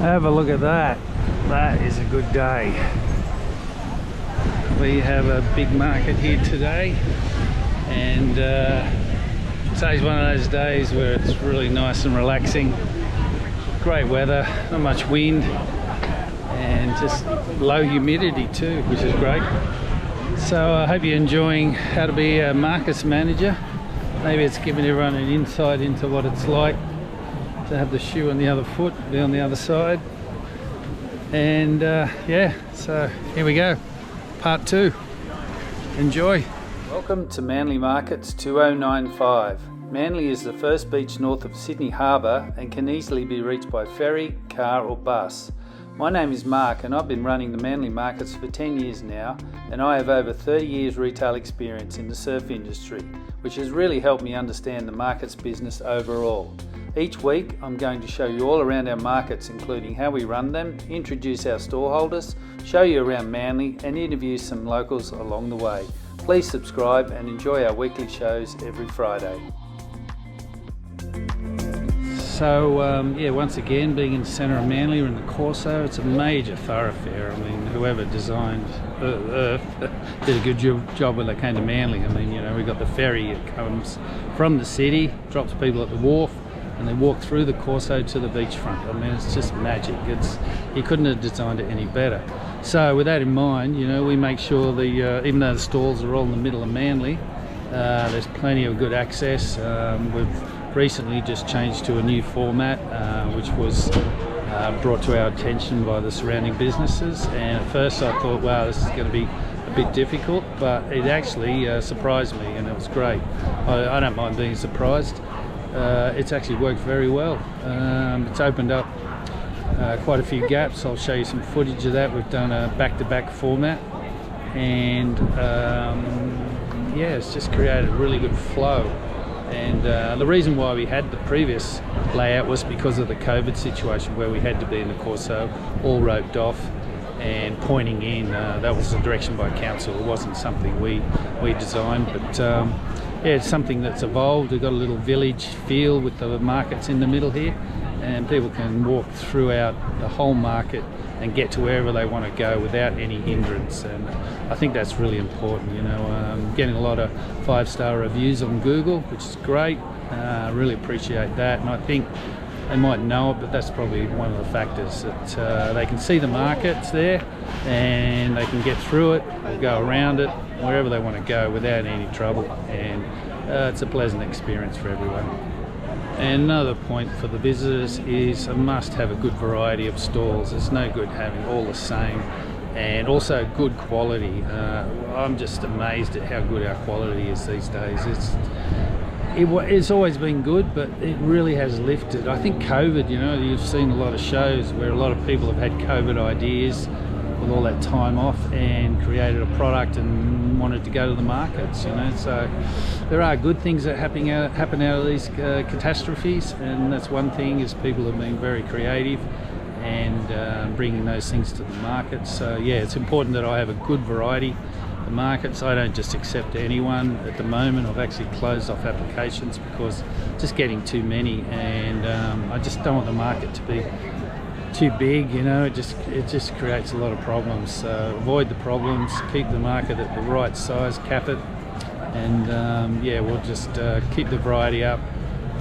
Have a look at that. That is a good day. We have a big market here today, and today's one of those days where it's really nice and relaxing. Great weather, not much wind, and just low humidity too, which is great. So I hope you're enjoying how to be a markets manager. Maybe it's giving everyone an insight into what it's like to have the shoe on the other foot, be on the other side. And yeah, so here we go, part 2. Enjoy. Welcome to Manly Markets 2095. Manly is the first beach north of Sydney Harbour and can easily be reached by ferry, car or bus. My name is Mark and I've been running the Manly Markets for 10 years now, and I have over 30 years retail experience in the surf industry, which has really helped me understand the markets business overall. Each week I'm going to show you all around our markets, including how we run them, introduce our store holders, show you around Manly and interview some locals along the way. Please subscribe and enjoy our weekly shows every Friday. So yeah, once again, being in the centre of Manly, we're in the Corso. It's a major thoroughfare. I mean, whoever designed Earth did a good job when they came to Manly. I mean, you know, we've got the ferry that comes from the city, drops people at the wharf, and they walk through the Corso to the beachfront. I mean, it's just magic. You couldn't have designed it any better. So with that in mind, you know, we make sure even though the stalls are all in the middle of Manly, there's plenty of good access. We've recently just changed to a new format, which was brought to our attention by the surrounding businesses. And at first I thought, wow, this is going to be a bit difficult, but it actually surprised me, and it was great. I don't mind being surprised. It's actually worked very well. It's opened up quite a few gaps. I'll show you some footage of that. We've done a back-to-back format, and yeah, it's just created a really good flow. And the reason why we had the previous layout was because of the COVID situation, where we had to be in the Corso all roped off and pointing in. That was the direction by council. It wasn't something we designed, but yeah, it's something that's evolved. We've got a little village feel with the markets in the middle here, and people can walk throughout the whole market and get to wherever they want to go without any hindrance. And I think that's really important. You know, getting a lot of 5-star reviews on Google, which is great. I really appreciate that, and I think they might know it, but that's probably one of the factors, that they can see the markets there and they can get through it or go around it wherever they want to go without any trouble, and it's a pleasant experience for everyone. And another point for the visitors is a must have a good variety of stalls. It's no good having all the same, and also good quality. I'm just amazed at how good our quality is these days. It's always been good, but it really has lifted. I think COVID, you know, you've seen a lot of shows where a lot of people have had COVID ideas with all that time off and created a product and wanted to go to the markets, you know. So there are good things that happen out of these catastrophes, and that's one thing, is people have been very creative and bringing those things to the market. So yeah, it's important that I have a good variety of markets. I don't just accept anyone at the moment. I've actually closed off applications because just getting too many, and I just don't want the market to be too big, you know. It just creates a lot of problems. So avoid the problems, keep the market at the right size, cap it, and yeah, we'll just keep the variety up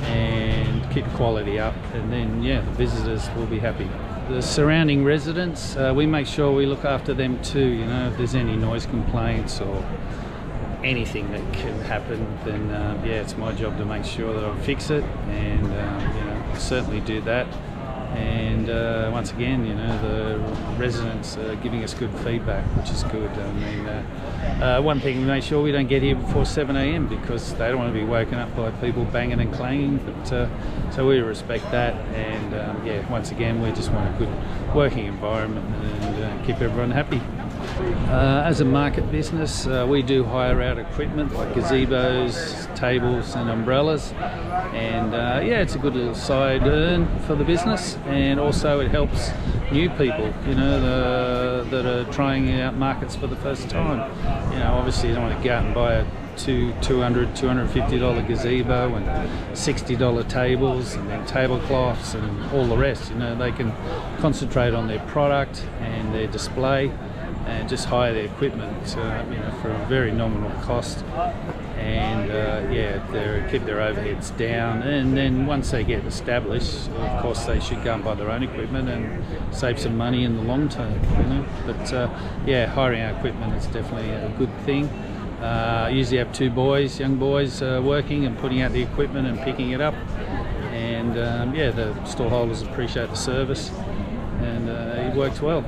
and keep the quality up, and then yeah, the visitors will be happy. The surrounding residents, we make sure we look after them too. You know, if there's any noise complaints or anything that can happen, then yeah, it's my job to make sure that I fix it, and you know, certainly do that. And once again, you know, the residents are giving us good feedback, which is good. I mean, one thing, we make sure we don't get here before 7 a.m. because they don't want to be woken up by people banging and clanging. But so we respect that, and yeah, once again, we just want a good working environment and keep everyone happy. As a market business, we do hire out equipment like gazebos, tables and umbrellas, and yeah, it's a good little side earn for the business, and also it helps new people, you know, that are trying out markets for the first time. You know, obviously you don't want to go out and buy a up to $250 gazebo and $60 tables and then tablecloths and all the rest. You know, they can concentrate on their product and their display and just hire their equipment, you know, for a very nominal cost. And they keep their overheads down, and then once they get established, of course they should go and buy their own equipment and save some money in the long term, you know. But hiring our equipment is definitely a good thing. I usually have two young boys working and putting out the equipment and picking it up, and the stallholders appreciate the service, and it works well.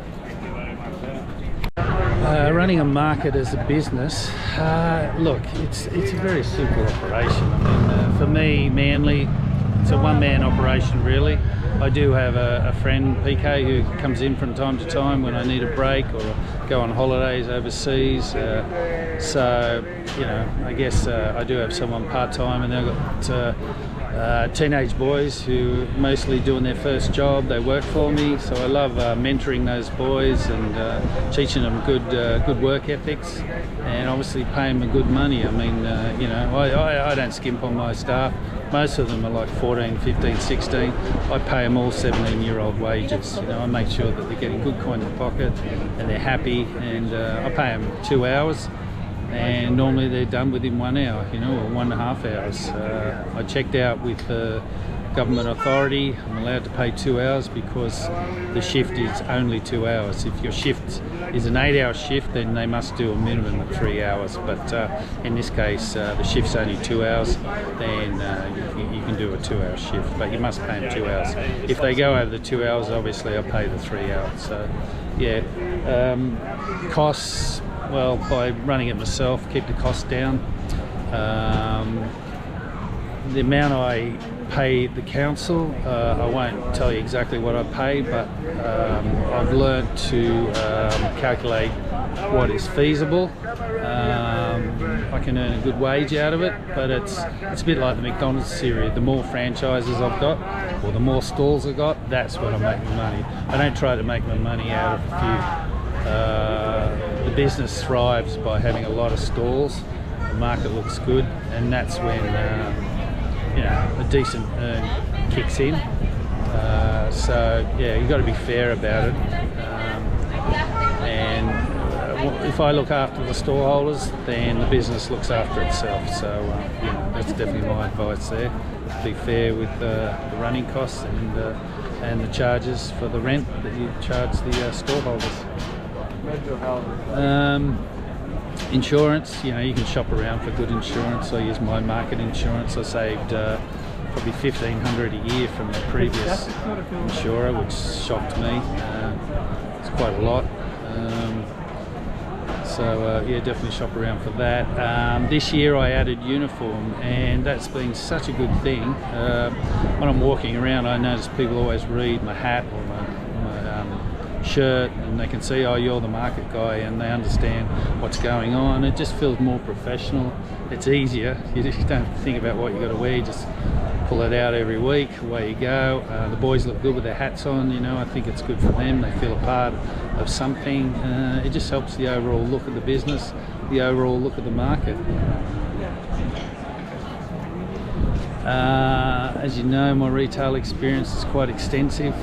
Running a market as a business, look, it's a very simple operation. I mean, for me, Manly, it's a one-man operation really. I do have a friend, PK, who comes in from time to time when I need a break or go on holidays overseas. So, you know, I guess I do have someone part-time, and then I've got teenage boys who are mostly doing their first job. They work for me, so I love mentoring those boys and teaching them good work ethics, and obviously paying them good money. I mean, you know, I don't skimp on my staff. Most of them are like 14, 15, 16. I pay them all 17-year-old wages. You know, I make sure that they're getting good coin in the pocket and they're happy, and I pay them 2 hours. And normally they're done within 1 hour, you know, or 1.5 hours. I checked out with the government authority. I'm allowed to pay 2 hours because the shift is only 2 hours. If your shift is an 8-hour shift, then they must do a minimum of 3 hours. But in this case, the shift's only 2 hours, then you can do a 2-hour shift, but you must pay them 2 hours. If they go over the 2 hours, obviously I pay the 3 hours. So, yeah, costs. Well, by running it myself, keep the cost down. The amount I pay the council, I won't tell you exactly what I pay, but I've learnt to calculate what is feasible. I can earn a good wage out of it, but it's a bit like the McDonald's theory. The more franchises I've got, or the more stalls I've got, that's when I make my money. I don't try to make my money out of a few. The business thrives by having a lot of stalls. The market looks good, and that's when you know, a decent earn kicks in. So yeah, you've got to be fair about it. And if I look after the stallholders, then the business looks after itself. So you know, that's definitely my advice there. Be fair with the running costs and the charges for the rent that you charge the stallholders. Insurance, you know, you can shop around for good insurance. I use my market insurance. I saved probably $1,500 a year from the previous insurer, which shocked me. It's quite a lot. Yeah, definitely shop around for that. This year I added uniform, and that's been such a good thing. When I'm walking around, I notice people always read my hat or my shirt, and they can see, oh, you're the market guy, and they understand what's going on. It just feels more professional. It's easier. You just don't think about what you got to wear. You just pull it out every week. Away you go. The boys look good with their hats on. You know, I think it's good for them. They feel a part of something. It just helps the overall look of the business, the overall look of the market. As you know, my retail experience is quite extensive.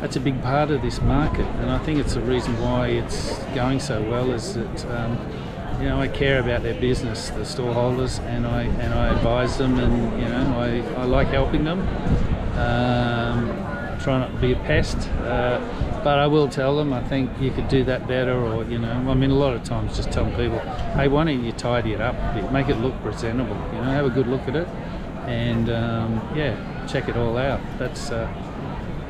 That's a big part of this market, and I think it's the reason why it's going so well, is that you know, I care about their business, the stallholders, and I advise them, and you know, I like helping them. Try not to be a pest, but I will tell them, I think you could do that better, or you know, I mean, a lot of times just telling people, hey, why don't you tidy it up a bit, make it look presentable, you know, have a good look at it, and yeah, check it all out. That's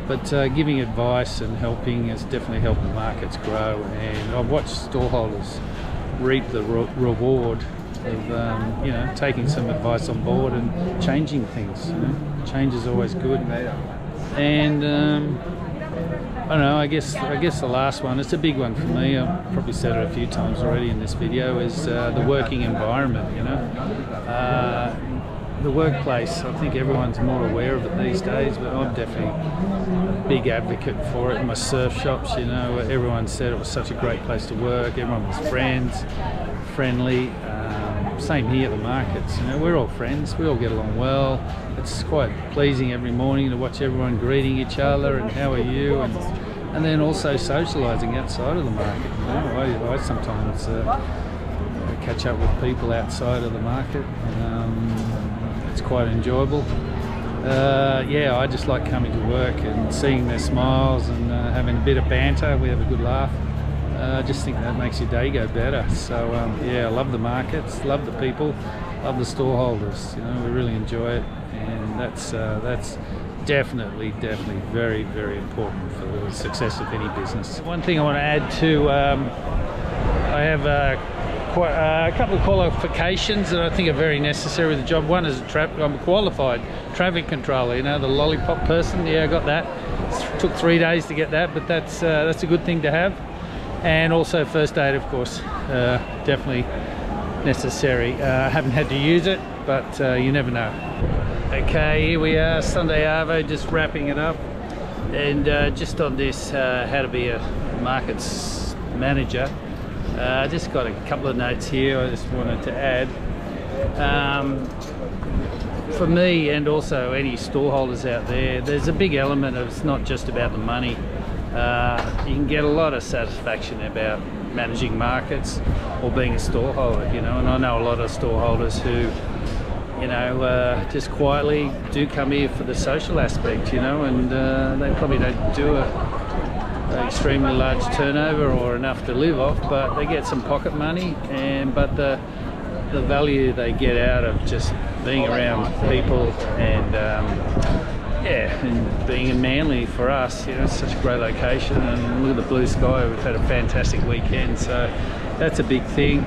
but giving advice and helping has definitely helped the markets grow, and I've watched stallholders reap the reward of you know, taking some advice on board and changing things. You know, change is always good. And I don't know, I guess the last one, it's a big one for me, I've probably said it a few times already in this video, is the working environment. You know, the workplace, I think everyone's more aware of it these days, but I'm definitely a big advocate for it. In my surf shops, you know, everyone said it was such a great place to work. Everyone was friendly. same here at the markets. You know, we're all friends. We all get along well. It's quite pleasing every morning to watch everyone greeting each other and how are you, and then also socialising outside of the market. You know, I sometimes catch up with people outside of the market. It's quite enjoyable. Yeah, I just like coming to work and seeing their smiles and having a bit of banter. We have a good laugh. I just think that makes your day go better. So yeah, I love the markets, love the people, love the store holders. You know, we really enjoy it, and that's definitely very, very important for the success of any business. One thing I want to add to, I have quite a couple of qualifications that I think are very necessary with the job. One is I'm a qualified traffic controller. You know, the lollipop person. Yeah, I got that. It took 3 days to get that, but that's a good thing to have. And also first aid, of course, definitely necessary. I haven't had to use it, but you never know. Okay, here we are, Sunday Arvo, just wrapping it up. And just on this, how to be a markets manager, I just got a couple of notes here I just wanted to add. For me, and also any store holders out there, there's a big element of it's not just about the money. You can get a lot of satisfaction about managing markets or being a store holder, you know, and I know a lot of store holders who, you know, just quietly do come here for the social aspect, you know, and they probably don't do an extremely large turnover or enough to live off, but they get some pocket money, but the value they get out of just being around people and yeah, and being in Manly for us, you know, it's such a great location, and look at the blue sky. We've had a fantastic weekend, so that's a big thing.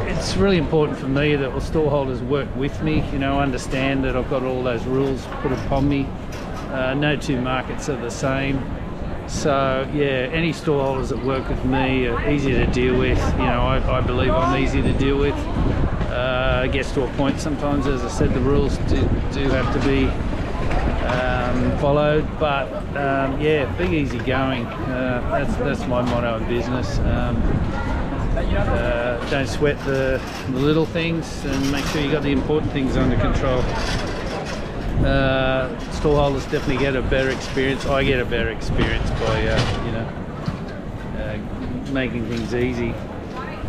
It's really important for me that the store holders work with me, you know, understand that I've got all those rules put upon me. No two markets are the same. So yeah, any store holders that work with me are easy to deal with. You know, I believe I'm easy to deal with. It gets to a point sometimes, as I said, the rules do have to be followed, but yeah, be easy going. That's my motto in business. Don't sweat the little things, and make sure you got the important things under control. Store holders definitely get a better experience. I get a better experience by you know, making things easy.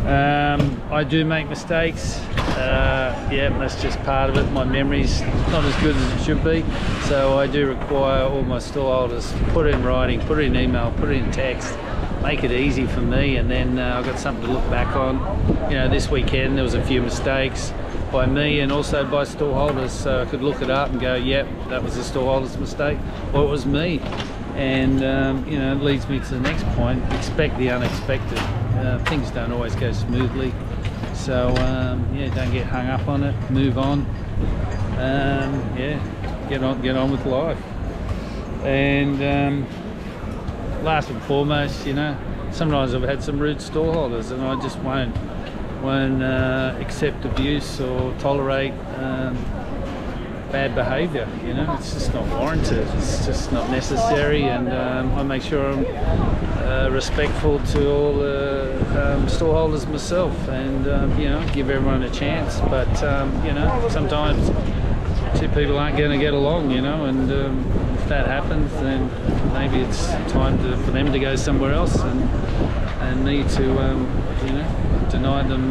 I do make mistakes. Yeah, that's just part of it. My memory's not as good as it should be, so I do require all my store holders to put it in writing, put it in email, put it in text, make it easy for me, and then I've got something to look back on. You know, this weekend there was a few mistakes by me and also by store holders, so I could look it up and go, yep, that was the store holder's mistake, or it was me. And you know, it leads me to the next point: expect the unexpected. Things don't always go smoothly, so yeah, don't get hung up on it. Move on. Yeah, get on with life. And last and foremost, you know, sometimes I've had some rude store holders, and I just won't accept abuse or tolerate bad behaviour. You know, it's just not warranted. It's just not necessary, and I make sure I'm respectful to all the store holders myself, and you know, give everyone a chance. But you know, sometimes two people aren't going to get along, you know, and if that happens, then maybe it's time for them to go somewhere else, and me to you know, deny them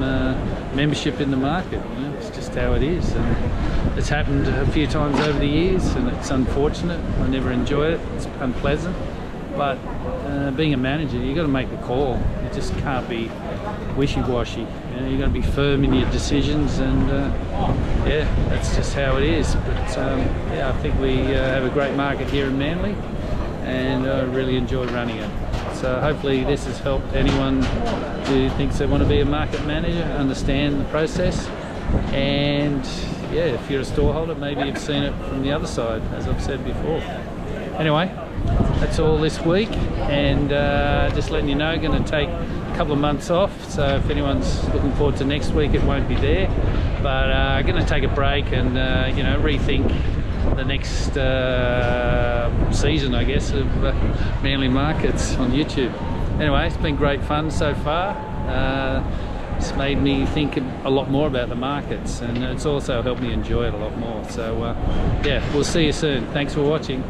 membership in the market. You know, it's just how it is, and it's happened a few times over the years, and it's unfortunate. I never enjoy it. It's unpleasant, but being a manager, you've got to make the call. You just can't be wishy-washy. You know, you've got to be firm in your decisions, and yeah, that's just how it is. But yeah, I think we have a great market here in Manly, and I really enjoy running it. So hopefully this has helped anyone who thinks they want to be a market manager understand the process. And yeah, if you're a store holder, maybe you've seen it from the other side, as I've said before. Anyway, that's all this week, and just letting you know, going to take a couple of months off, so if anyone's looking forward to next week, it won't be there, but I'm going to take a break and you know, rethink the next season, I guess, of Manly Markets on YouTube. Anyway, it's been great fun so far, It's made me think a lot more about the markets, and it's also helped me enjoy it a lot more. So yeah, we'll see you soon. Thanks for watching.